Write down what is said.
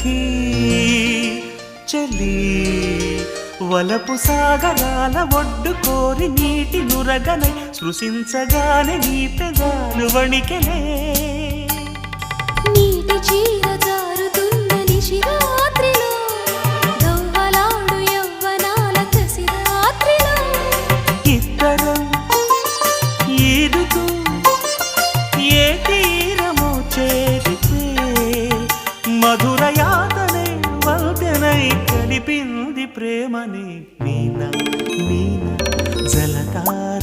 సఖీ చలి వలపు సాగరాల ఒడ్డు కోరి నీటి నురగనై సృశించగానే నీ పెదాలు వణికెలే నీటి చీర జారుతున్న నిశిరాత్రిలో దవ్వలాడు యవ్వనాల కసిరాత్రిలో ఇద్దరం ఈదుతూ ఏ తీరమో చేరితే మధుర యాతనే వల్తెనై కలిపింది ప్రేమని మీనా మీనా జలతార